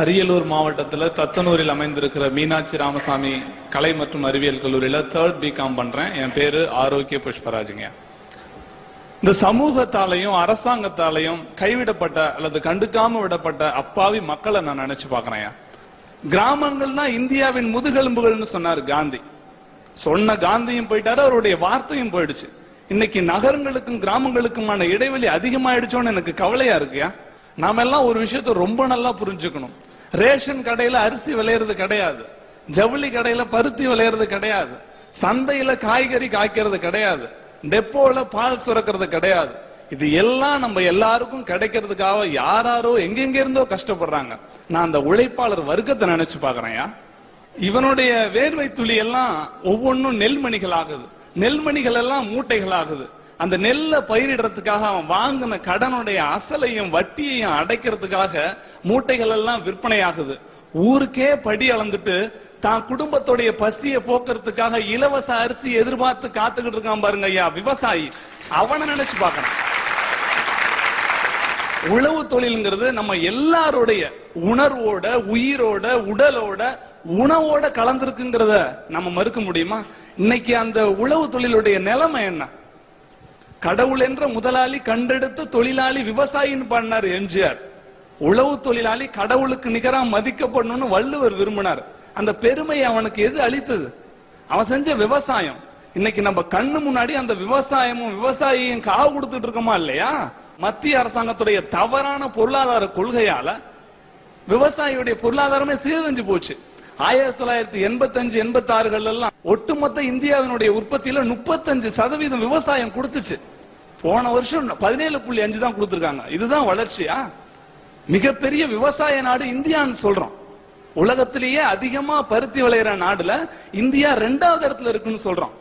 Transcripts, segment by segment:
அரியலூர் மாவட்டத்தில் தத்தனூரில் அமைந்திருக்கிற மீனாட்சி ராமசாமி கலை மற்றும் அறிவியல் கல்லூரியில் 3rd பிகாம் பண்றேன். என் பேரு ஆரோக்கிய புஷ்பராஜுங்க. இந்த சமூகத்தாலையும் அரசாங்கத்தாலையும் கைவிடப்பட்ட அல்லது கண்டுக்காம விடப்பட்ட அப்பாவி மக்களை நான் நினைச்சு பாக்குறேன். கிராமங்கள்னா இந்தியாவின் முதுகெலும்புகள்னு சொன்னார் காந்தி. சொன்ன காந்தியும் போயிட்டாரு, அவருடைய வார்த்தையும் போயிடுச்சு. இன்னைக்கு நகரங்களுக்கும் கிராமங்களுக்குமான இடைவெளி அதிகமாயிடுச்சோன்னு எனக்கு கவலையா இருக்குயா. நாம எல்லாம் ஒரு விஷயத்த ரொம்ப நல்லா புரிஞ்சுக்கணும். ரேஷன் கடையில அரிசி விளையிறது கிடையாது, ஜவுளி கடையில பருத்தி விளையிறது கிடையாது, சந்தையில காய்கறி காய்க்கிறது கிடையாது, டெப்போல பால் சுரக்கிறது கிடையாது. இது எல்லாம் நம்ம எல்லாருக்கும் கிடைக்கிறதுக்காக யாராரோ எங்கெங்க இருந்தோ கஷ்டப்படுறாங்க. நான் அந்த உழைப்பாளர் வர்க்கத்தை நினைச்சு பாக்குறேன். இவனுடைய வேர்வை துளி எல்லாம் ஒவ்வொன்றும் நெல்மணிகள் ஆகுது, நெல்மணிகள் எல்லாம் மூட்டைகள் ஆகுது. அந்த நெல்லை பயிரிடுறதுக்காக அவன் வாங்கின கடனுடைய அசலையும் வட்டியையும் அடைக்கிறதுக்காக மூட்டைகள் எல்லாம் விற்பனை ஆகுது. ஊருக்கே படி அளந்துட்டு தான் குடும்பத்துடைய பசியை போக்குறதுக்காக இலவச அரிசி எதிர்பார்த்து காத்துக்கிட்டு இருக்கான் பாருங்க ஐயா விவசாயி. அவனை நினைச்சு பார்க்கணும். உழவு தொழில்ங்கிறது நம்ம எல்லாருடைய உணர்வோட உயிரோட உடலோட உணவோட கலந்திருக்குங்கிறத நம்ம மறுக்க முடியுமா? இன்னைக்கு அந்த உழவு தொழிலுடைய நிலைமை என்ன? கடவுள் என்ற முதலாளி கண்டெடுத்த தொழிலாளி விவசாயின்னு பண்ணார் எம்ஜிஆர். உழவு தொழிலாளி கடவுளுக்கு நிகரா மதிக்கப்படணும்னு வள்ளுவர் விரும்பினார். அந்த பெருமை அவனுக்கு எது அளித்தது? அவன் செஞ்ச விவசாயம். இன்னைக்கு நம்ம கண்ணு முன்னாடி அந்த விவசாயமும் விவசாயியும் காவு கொடுத்துட்டு இருக்கோமா இல்லையா? மத்திய அரசாங்கத்துடைய தவறான பொருளாதார கொள்கையால விவசாயியுடைய பொருளாதாரமே சீரழிஞ்சு போச்சு. 1985-86 எல்லாம் ஒட்டுமொத்த இந்தியாவினுடைய உற்பத்தியில 35% விவசாயம் கொடுத்துச்சு. போன வருஷம் 17.5 தான் கொடுத்திருக்காங்க. இதுதான் வளர்ச்சியா? மிகப்பெரிய விவசாய நாடு இந்தியான்னு சொல்றோம். உலகத்திலேயே அதிகமா பருத்தி விளையிற நாடுல இந்தியா 2வது இடத்துல இருக்குன்னு சொல்றோம்.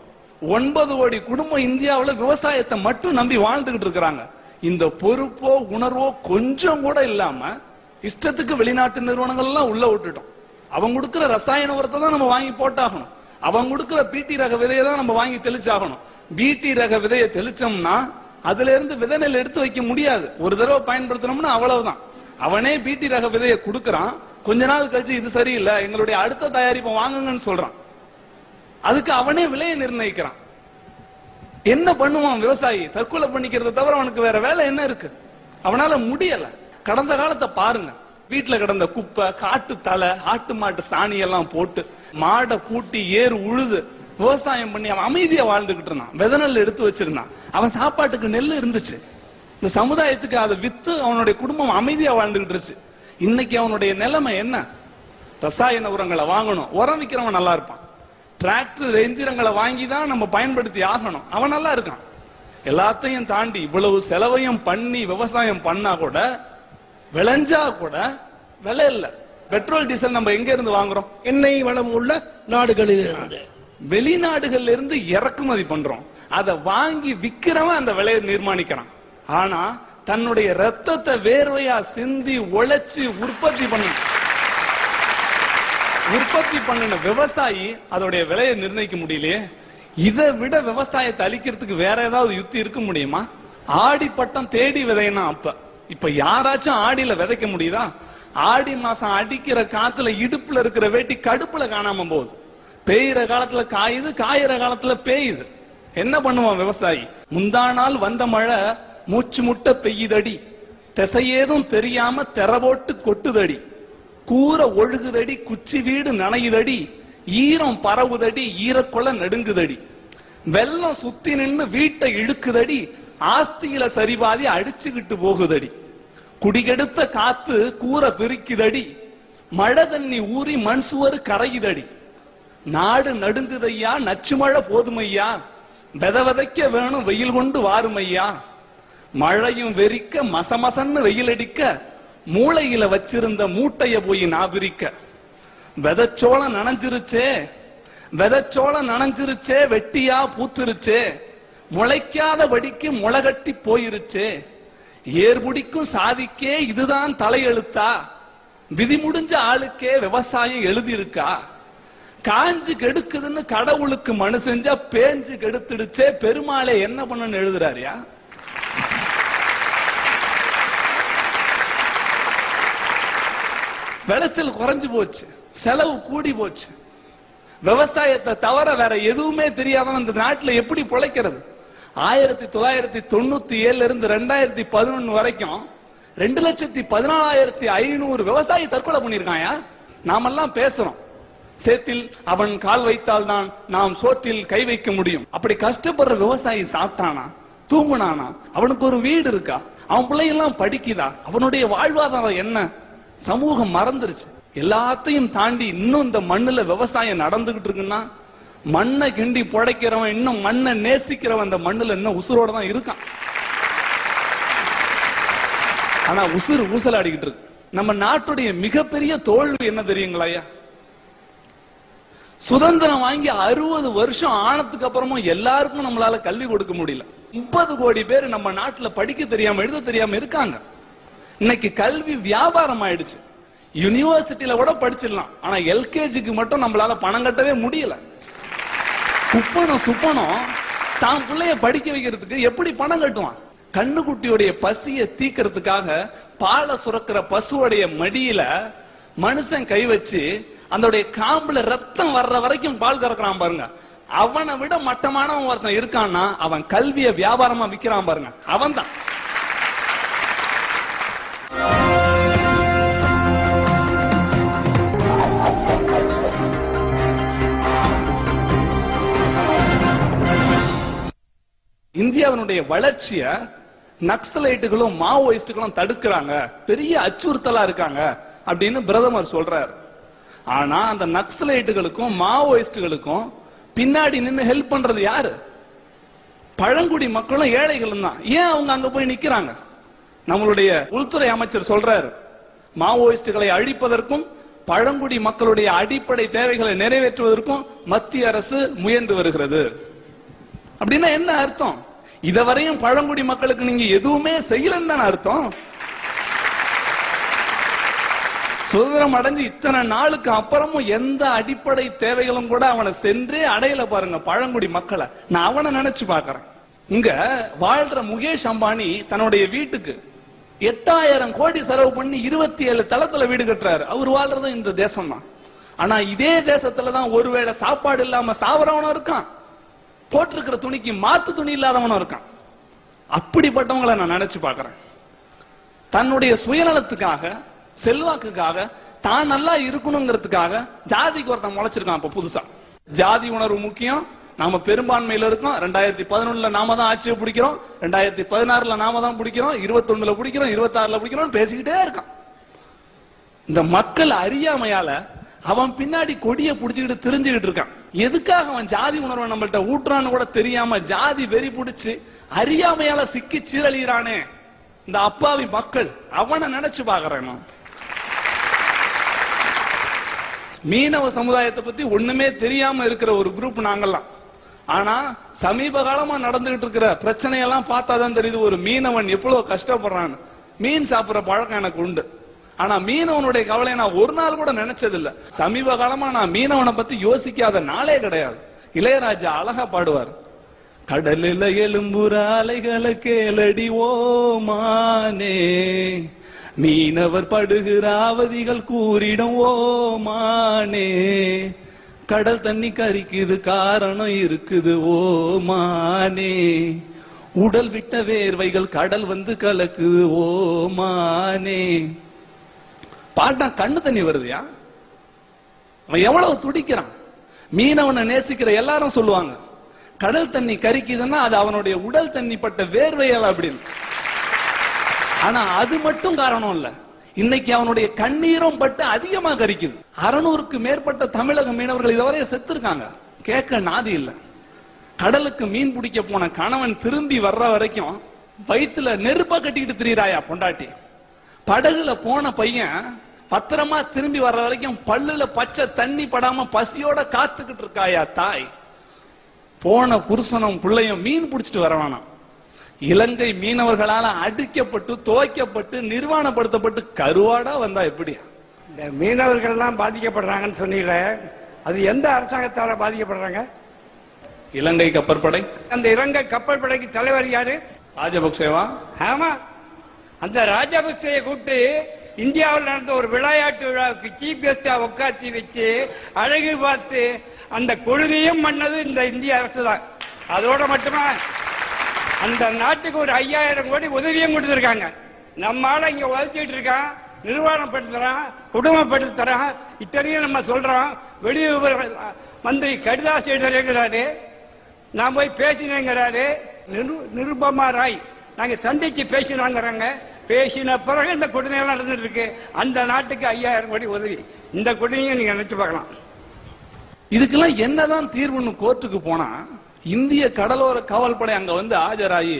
9 கோடி குடும்பம் இந்தியாவில் விவசாயத்தை மட்டும் நம்பி வாழ்ந்துகிட்டு இருக்கிறாங்க. இந்த பொறுப்போ உணர்வோ கொஞ்சம் கூட இல்லாம இஷ்டத்துக்கு வெளிநாட்டு நிறுவனங்கள் எல்லாம் உள்ள விட்டுட்டோம். அவங்க கொடுக்கிற ரசாயன உரத்தை தான் நம்ம வாங்கி போட்டாகணும். அவங்க கொடுக்கிற பிடி ரக விதையை தான் நம்ம வாங்கி தெளிச்சாகணும். பிடி ரக விதையை தெளிச்சோம்னா அதுல இருந்து விதை நெல் எடுத்து வைக்க முடியாது. ஒரு தடவை பயன்படுத்தணும்னா அவ்வளவுதான். அவனே பிடி ரக விதையை கொடுக்கறான். கொஞ்ச நாள் கழிச்சு இது சரியில்லை, எங்களுடைய அடுத்த தயாரிப்பை வாங்குங்கன்னு சொல்றான். அதுக்கு அவனே விலையை நிர்ணயிக்கிறான். என்ன பண்ணுவான் விவசாயி? தற்கொலை பண்ணிக்கிறத தவிர அவனுக்கு வேற வேலை என்ன இருக்கு? அவனால முடியல. கடந்த காலத்தை பாருங்க. வீட்டுல கிடந்த குப்பை, காட்டு தலை, ஆட்டு மாட்டு சாணி எல்லாம் போட்டு மாடை பூட்டி ஏறு உழுது விவசாயம் பண்ணி அவன் அமைதியா வாழ்ந்துகிட்டு இருந்தான். விதை நெல் எடுத்து வச்சிருந்தான். அவன் சாப்பாட்டுக்கு நெல் இருந்துச்சு. இந்த சமுதாயத்துக்கு அதை வித்து அவனுடைய குடும்பம் அமைதியா வாழ்ந்துகிட்டு இருந்துச்சு. இன்னைக்கு அவனுடைய நிலைமை என்ன? ரசாயன உரங்களை வாங்கணும். உரம் விற்கிறவன் நல்லா இருப்பான். டிராக்டர் எந்திரங்களை வாங்கி தான் நம்ம பயன்படுத்தி ஆகணும். அவன் நல்லா இருக்கான். எல்லாத்தையும் தாண்டி இவ்வளவு செலவையும் பண்ணி விவசாயம் பண்ணா கூட விளைஞ்சா கூட விலை இல்ல. பெட்ரோல் டீசல் நம்ம எங்க இருந்து வாங்குறோம்? எண்ணெய் வளம் உள்ள நாடுகளில் இருந்து, வெளிநாடுகள்ல இருந்து இறக்குமதி பண்றோம். அதை வாங்கி விக்கிறவன் அந்த விலையை நிர்மாணிக்கிறான். ஆனா தன்னுடைய ரத்தத்தை வேர்வையா சிந்தி உழைச்சு உற்பத்தி பண்ணின விவசாயி அதோடைய விலையை நிர்ணயிக்க முடியலையே. இதை விட விவசாயத்தை அழிக்கிறதுக்கு வேற ஏதாவது யுக்தி இருக்க முடியுமா? ஆடி பட்டம் தேடி விதைனா இப்ப யாராச்சும் ஆடியில விதைக்க முடியுதா? ஆடி மாசம் அடிக்கிற காத்துல இடுப்புல இருக்கிற வேட்டி கடுப்புல காணாம போகுது. பெய்யுற காலத்துல காயுது, காயிற காலத்துல பெய்யுது. என்ன பண்ணுவான் விவசாயி? முந்தா நாள் வந்த மழை மூச்சு முட்ட பெய்யுதடி, திசையேதும் தெரியாம தெரபோட்டு கொட்டுதடி, கூரை ஒழுகுதடி, குச்சி வீடு நனையுதடி, ஈரம் பரவுதடி, ஈரக்கொலை நடுங்குதடி, வெள்ளம் சுத்தி நின்று வீட்டை இழுக்குதடி, ஆஸ்தியில சரிபாதி அடிச்சுக்கிட்டு போகுதடி, குடிகெடுத்த காத்து கூரை பிரிக்குதடி, மழை தண்ணி ஊறி மண் சுவர் கரையுதடி, நாடு நடுங்குதையா, நச்சு மழை போதுமையா, விதைக்க வேணும் வெயில் கொண்டு வாருமையா, மழையும் வெறிக்க மசமசன்னு வெயில் அடிக்க, மூளையில வச்சிருந்த மூட்டைய போய் நாபிரிக்க, விதைச்சோளம் நனைஞ்சிருச்சே, வெட்டியா பூத்துருச்சே, முளைக்காத வடிக்கு முளைகட்டி போயிருச்சே, ஏர்புடிக்கும் சாதிக்கே இதுதான் தலையெழுத்தா, விதி முடிஞ்ச ஆளுக்கே விவசாயம் எழுதியிருக்கா, காஞ்சு கெடுக்குதுன்னு கடவுளுக்கு மனு செஞ்சா பேஞ்சு கெடுத்துடுச்சே, பெருமாளே என்ன பண்ணு எழுதுறாரியா? விளைச்சல் குறைஞ்சு போச்சு, செலவு கூடி போச்சு. விவசாயத்தை தவிர வேற எதுவுமே தெரியாதவன் இந்த நாட்டில் எப்படி பிழைக்கிறது? 1997 இருந்து 2011 வரைக்கும் 2,14,500 விவசாயி தற்கொலை பண்ணிருக்காயா. நாமெல்லாம் பேசுறோம், சேத்தில் அவன் கால் வைத்தால் தான் நாம் சோற்றில் கை வைக்க முடியும். அப்படி கஷ்டப்படுற விவசாயி சாப்பிட்டானா, தூங்குனானா, அவனுக்கு ஒரு வீடு இருக்கா, அவன் பிள்ளையெல்லாம் படிக்குதா, அவனுடைய வாழ்வாதாரம் என்ன? சமூகம் மறந்துருச்சு. எல்லாத்தையும் தாண்டி இன்னும் இந்த மண்ணுல விவசாயம் நடந்துகிட்டு இருக்குன்னா, மண்ணை கிண்டி புடைக்கிறவன், இன்னும் மண்ணை நேசிக்கிறவன் அந்த மண்ணுல இன்னும் உசுரோட தான் இருக்கான். ஆனா உசுறு ஊசலாடிக்கிட்டு இருக்கு. நம்ம நாட்டுடைய மிகப்பெரிய தோல்வி என்ன தெரியுங்களா? சுதந்திரம் வாங்கி 60 வருஷம் ஆனதுக்கு அப்புறமும் எல்லாருக்கும் நம்மளால கல்வி கொடுக்க முடியல. 30 கோடி பேர் நம்ம நாட்டுல படிக்க தெரியாம எழுத தெரியாம இருக்காங்க. இன்னைக்கு கல்வி வியாபாரம் ஆயிடுச்சு. யூனிவர்சிட்டியில கூட படிச்சிடலாம், ஆனா எல்கேஜிக்கு மட்டும் நம்மளால பணம் கட்டவே முடியல. குப்பனும் சுப்பனும் தான் பிள்ளைய படிக்க வைக்கிறதுக்கு எப்படி பணம் கட்டுவான்? கண்ணுக்குட்டியுடைய பசியை தீக்கிறதுக்காக பாலை சுரக்கிற பசுவோடைய மடியில மனுஷன் கை வச்சு அதோடைய காம்புல ரத்தம் வர்ற வரைக்கும் பால் கறக்குறான் பாருங்க. அவனை விட மட்டமானவன் ஒருத்தன் இருக்கான்னா அவன் கல்வியை வியாபாரமா விக்கிறான் பாருங்க, அவன் தான். இந்தியாவினுடைய வளர்ச்சிய நக்சலைட்டுகளும் மாவோயிஸ்டுகளும் தடுக்கிறாங்க, பெரிய அச்சுறுத்தலா இருக்காங்க அப்படின்னு பிரதமர் சொல்றாரு. ஆனா அந்த நக்சலைட்டுகளுக்கும் மாவோயிஸ்டுகளுக்கும் பின்னாடி நின்று ஹெல்ப் பண்றது யாரு? பழங்குடி மக்களும் ஏழைகளும் தான். ஏன் அவங்க அங்க போய் நிக்கிறாங்க? நம்மளுடைய உள்துறை அமைச்சர் சொல்றாரு, மாவோயிஸ்டுகளை அழிப்பதற்கும் பழங்குடி மக்களுடைய அடிப்படை தேவைகளை நிறைவேற்றுவதற்கும் மத்திய அரசு முயன்று வருகிறது. அப்படின்னா என்ன அர்த்தம்? இதுவரையும் பழங்குடி மக்களுக்கு நீங்க எதுவுமே செய்யலன்னு அர்த்தம். சுதந்திரம் அடைஞ்சு இத்தனை நாளுக்கு அப்புறமும் எந்த அடிப்படை தேவைகளும் கூட அவனை சென்றே அடையல பாருங்க பழங்குடி மக்களை. நான் அவனை நினைச்சு பாக்குறேன். இங்க வாழ்ற முகேஷ் அம்பானி தன்னுடைய வீட்டுக்கு 8000 கோடி செலவு பண்ணி 27 தளத்துல வீடு கட்டுறாரு. அவர் வாழ்றது இந்த தேசம் தான். ஆனா இதே தேசத்துலதான் ஒருவேளை சாப்பாடு இல்லாம சாவரவனும் இருக்கான், போட்டிருக்கிற துணிக்கு மாத்து துணி இல்லாதவனும் இருக்கான். அப்படிப்பட்டவங்களை நான் நினைச்சு பாக்குறேன். தன்னுடைய சுயநலத்துக்காக, செல்வாக்குக்காக, தான் நல்லா இருக்கணுங்கிறதுக்காக ஜாதிக்கு ஒருத்தன் முளைச்சிருக்கான். இப்ப புதுசா ஜாதி உணர்வு முக்கியம், நாம பெரும்பான்மையில இருக்கோம், 2011 நாம தான் ஆட்சியை பிடிக்கிறோம், 2016 நாம தான் பிடிக்கிறோம், 21 பிடிக்கிறோம், 26 பிடிக்கிறோம் பேசிக்கிட்டே இருக்கான். இந்த மக்கள் அறியாமையால அவன் பின்னாடி கொடியை புடிச்சுக்கிட்டு திரிஞ்சுக்கிட்டு இருக்கான். எதுக்காக அவன் ஜாதி உணர்வை நம்மள்ட்ட ஊட்டுறான்னு கூட தெரியாம ஜாதி வெறி பிடிச்சு அறியாமையால சிக்கி சீரழிறானே இந்த அப்பாவி மக்கள், அவனை நினைச்சு பாக்குறேன். மீனவ சமுதாயத்தை பத்தி ஒண்ணுமே தெரியாம இருக்கிற ஒரு குரூப் நாங்கெல்லாம். ஆனா சமீப காலமா நடந்துகிட்டு இருக்கிற பிரச்சனையெல்லாம் பார்த்தாதான் தெரியுது ஒரு மீனவன் எவ்வளவு கஷ்டப்படுறான்னு. மீன் சாப்பிடுற பழக்கம் எனக்கு உண்டு, ஆனா மீனவனுடைய கவலை நான் ஒரு நாள் கூட நினைச்சது இல்ல. சமீப காலமா நான் மீனவனை பத்தி யோசிக்காத நாளே கிடையாது. இளையராஜா அழகா பாடுவார், கடலில எழும்புற அலைகளை கேளடி ஓமானே, மீனவர் படுகிற அவதிகள் கூறிடும் ஓமானே, கடல் தண்ணி கரிக்குது காரணம் இருக்குது ஓமானே, உடல் விட்ட வேர்வைகள் கடல் வந்து கலக்குது ஓமானே. பாட்டா கண்ணு தண்ணி வருதுயா. அவன் எவ்வளவு துடிக்கிறான். மீனவனை நேசிக்கிற எல்லாரும் சொல்லுவாங்க கடல் தண்ணி கரிக்குதுன்னா அது அவனுடைய உடல் தண்ணி பட்ட வேர்வையால் அப்படின்னு. ஆனா அது மட்டும் காரணம் இல்ல, இன்னைக்கு அவனுடைய கண்ணீரும் பட்டு அதிகமா கரிக்குது. 600க்கு மேற்பட்ட தமிழக மீனவர்கள் இதுவரை செத்து இருக்காங்க. கேட்க நாதி இல்ல. கடலுக்கு மீன் பிடிக்க போன கணவன் திரும்பி வர்ற வரைக்கும் வயிற்றுல நெருப்பா கட்டிக்கிட்டு திரியிறாயா பொண்டாட்டி. படகுல போன பையன் பத்திரமா திரும்பி வர்ற வரைக்கும் பல்லுல பச்சை தண்ணி படாம பசியோட காத்துக்கிட்டு இருக்காயா தாய். போன புருஷனும் பிள்ளையும் மீன் பிடிச்சிட்டு வரவானா. இலங்கை மீனவர்களால அடிக்கப்பட்டு துவைக்கப்பட்டு நிர்வாணப்படுத்தப்பட்டு கருவாடா வந்தா எப்படியா? இந்த மீனவர்கள் எல்லாம் பாதிக்கப்படுறாங்கன்னு சொன்னீங்க, அது எந்த அரசாங்கத்தால பாதிக்கப்படுறாங்க? இலங்கை கப்பற்படை. அந்த இலங்கை கப்பற்படைக்கு தலைவர் யாரு? ராஜபக்சேவா? ஆமா, அந்த ராஜபக்சேயை கூப்பிட்டு இந்தியாவில் நடந்த ஒரு விளையாட்டு விழாவுக்கு சீஃப் கெஸ்டா உட்காத்தி வச்சு அழகு பார்த்து அந்த கொள்கையும் பண்ணது இந்த இந்திய அரசு தான். அதோட மட்டுமா அந்த நாட்டுக்கு ஒரு 5000 கோடி உதவியும் கொடுத்திருக்காங்க. நம்ம ஆள இங்க உழைச்சிட்டு இருக்கான், நிர்வாகம் பண்ணி தரான், குடும்பப்படுத்தி தரான். இத்தனையும் நம்ம சொல்றோம். வெளியுறவு மந்திரி கடிதாஸ் எழுதுறாரு, நான் போய் பேசினேங்கிறாரு. நிருபமா ராய் நாங்க சந்திச்சு பேசினாங்கிறாங்க. பேசின பிறகு இந்த கொடுமையெல்லாம் நடந்துட்டு இருக்கு. அந்த நாட்டுக்கு 5000 கோடி உதவி. இந்த கொடுமையை நீங்க நினைச்சு பார்க்கலாம். இதுக்கெல்லாம் என்னதான் தீர்வுன்னு கோர்ட்டுக்கு போனா இந்திய கடலோர காவல்படை அங்க வந்து ஆஜராகி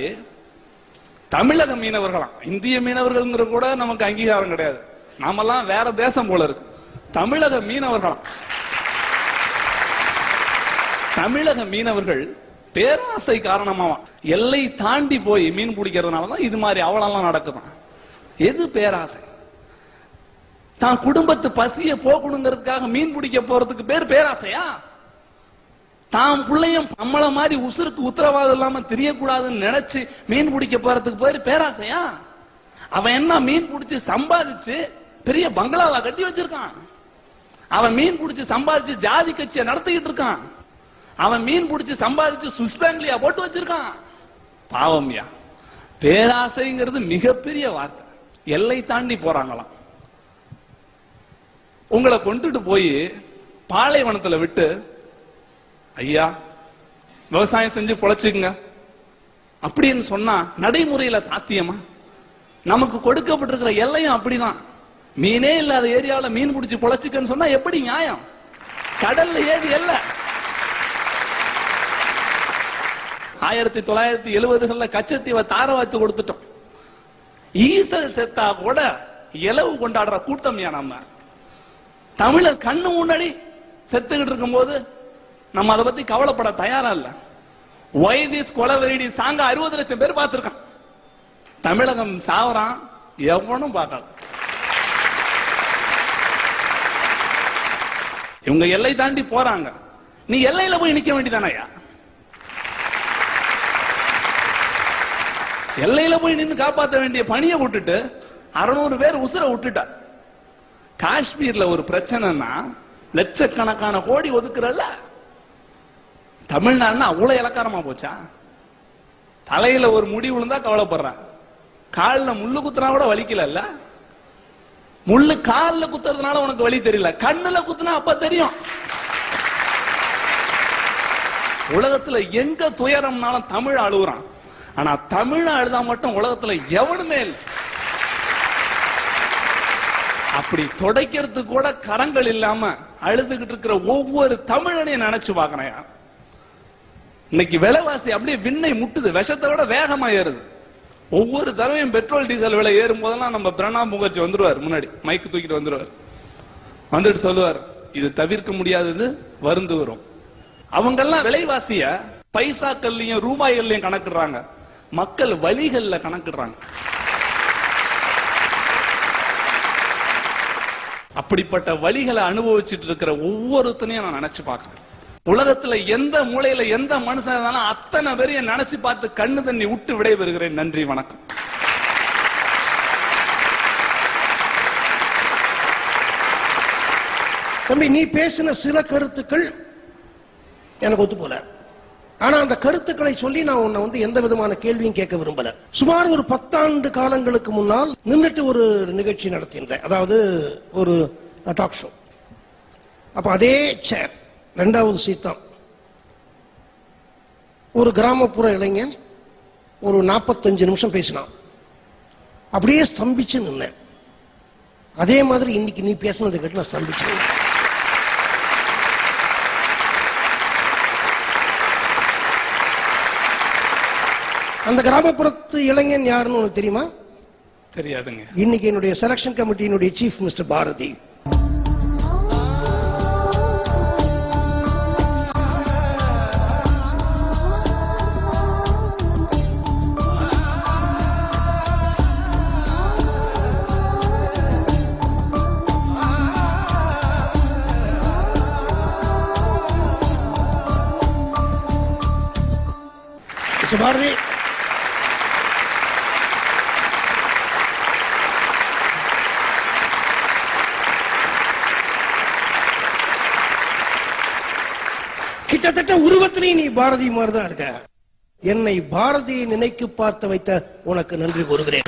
தமிழக மீனவர்களாம், இந்திய மீனவர்கள் கூட நமக்கு அங்கீகாரம் கிடையாது, நாமெல்லாம் வேற தேசம் போல இருக்கு. தமிழக மீனவர்களாம், தமிழக மீனவர்கள் பேராசை காரணமா எல்லை தாண்டி போய் மீன் பிடிக்கிறதுனாலதான் இது மாதிரி அவலெல்லாம் நடக்குதான். எது பேராசை? தான் குடும்பத்து பசிய போகணுங்கிறதுக்காக மீன் பிடிக்க போறதுக்கு பேர் பேராசையா? தாம் பிள்ளையும் நம்மள மாதிரி உசுருக்கு உத்தரவாதம் இல்லாம தெரியக்கூடாதுன்னு நினைச்சு மீன் பிடிக்க போறதுக்கு பேர் பேராசையா? அவன் என்ன மீன் பிடிச்சு சம்பாதிச்சு பெரிய பங்களாவா கட்டி வச்சிருக்கான்? அவன் மீன் பிடிச்சு சம்பாதிச்சு ஜாதி கட்சியை நடத்திக்கிட்டு இருக்கான். அவன் மீன் பிடிச்சு சம்பாதிச்சு சுவிஸ் பேங்க்லயா போட்டு வச்சிருக்கான். பாவம்யா, பேராசைங்கிறது மிகப்பெரிய வார்த்தை. எல்லை தாண்டி போறாங்களாம். உங்களை கொண்டுட்டு போய் பாலைவனத்துல விட்டு, ஐயா விவசாயம் செஞ்சு பொழைச்சுக்குங்க அப்படின்னு சொன்னா நடைமுறையில சாத்தியமா? நமக்கு கொடுக்கப்பட்டிருக்கிற எல்லையும் அப்படிதான். மீனே இல்லாத ஏரியாவில் மீன் பிடிச்சு பொழைச்சுக்கன்னு சொன்னா எப்படி நியாயம்? கடல்ல ஏது எல்லை? 1970களில் கச்சத்தீவை தார வாத்து கொடுத்துட்டோம். ஈசல் செத்தா கூட இலவு கொண்டாடுற கூட்டம் ஏன் நம்ம? தமிழர் கண்ணு முன்னாடி செத்துக்கிட்டு இருக்கும் போது நம்ம அதை பத்தி கவலைப்பட தயாரா இல்ல. வைதிஸ் கொலவெறிடி சாங்க 60 லட்சம் பேர் பார்த்திருக்கான். தமிழகம் சாவறான், எவனும் பார்க்கல. இவங்க எல்லை தாண்டி போறாங்க, நீ எல்லையில போய் நிக்க வேண்டியதானயா? எல்லையில போய் நின்று காப்பாற்ற வேண்டிய பணியை விட்டுட்டு 600 பேர் உசுர விட்டுட்டா. காஷ்மீர்ல ஒரு பிரச்சனைனா லட்சக்கணக்கான கோடி ஒதுக்குறல்ல. தமிழ்நாடுனா அவ்வளவு இலக்காரமா போச்சா? தலையில ஒரு முடி விழுந்தா கவலைப்படுறான், காலில் முள்ளு குத்துனா கூட வலிக்கல. முள்ளு காலில் குத்துறதுனால உனக்கு வலி தெரியல, கண்ணுல குத்துனா அப்ப தெரியும். உலகத்துல எங்க துயரம்னாலும் தமிழ் அழுகுறான். ஆனா தமிழ் அழுதா மட்டும் உலகத்துல எவனுமே இல்லை. அப்படி துடைக்கிறதுக்கு கூட கரங்கள் இல்லாம அழுதுகிட்டு இருக்கிற ஒவ்வொரு தமிழனையும் நினைச்சு பாக்குறேன். இன்னைக்கு விலைவாசி அப்படியே விண்ணை முட்டுது, விஷத்தை விட வேகமா ஏறுது. ஒவ்வொரு தடவையும் பெட்ரோல் டீசல் விலை ஏறும் போதெல்லாம் நம்ம பிரணாப் முகர்ஜி வந்துருவார், முன்னாடி மைக்கு தூக்கிட்டு வந்துருவார். வந்துட்டு சொல்லுவார், இது தவிர்க்க முடியாதது, வருந்து வரும். அவங்க எல்லாம் விலைவாசிய பைசாக்கள்லயும் ரூபாய்கள்லயும் கணக்கிடுறாங்க, மக்கள் வழிகள்ல கணக்கிடுறாங்க. அப்படிப்பட்ட வழிகளை அனுபவிச்சுட்டு இருக்கிற ஒவ்வொருத்தனையும் நான் நினைச்சு பார்க்கிறேன். உலகத்துல எந்த மூலையில எந்த மனுஷன் இருந்தாலும் அத்தனை பேரையும் நினைச்சு பார்த்து கண்ணு தண்ணி விட்டு விடைபெறுகிறேன். நன்றி, வணக்கம். தம்பி, நீ பேசின சில கருத்துக்கள் எனக்கு ஒத்து போல. ஆனா அந்த கருத்துக்களை சொல்லி நான் உன்னை எந்த விதமான கேள்வியும் கேட்க விரும்பல. சுமார் ஒரு 10 ஆண்டு காலங்களுக்கு முன்னால் நின்றுட்டு ஒரு நிகழ்ச்சி நடத்தியிருந்தேன், அதாவது ஒரு டாக் ஷோ. அப்ப அதே சேர் 2வது சீட் தான். ஒரு கிராமப்புற இளைஞன் ஒரு 45 நிமிஷம் பேசினான். அப்படியே ஸ்தம்பிச்சு நின்னேன். அதே மாதிரி இன்னைக்கு நீ பேசினதை கேட்டு நான் ஸ்தம்பிச்சு. அந்த கிராமப்புறத்து இளைஞன் யாருன்னு உனக்கு தெரியுமா? தெரியாதுங்க. இன்னைக்கு என்னுடைய செலக்ஷன் கமிட்டியினுடைய சீஃப் மிஸ்டர் பாரதி. பாரதி, கிட்டத்தட்ட உருவத்திலேயே நீ பாரதி மாதிரி தான் இருக்க. என்னை பாரதியை நினைக்கு பார்த்து வைத்த உனக்கு நன்றி கூறுகிறேன்.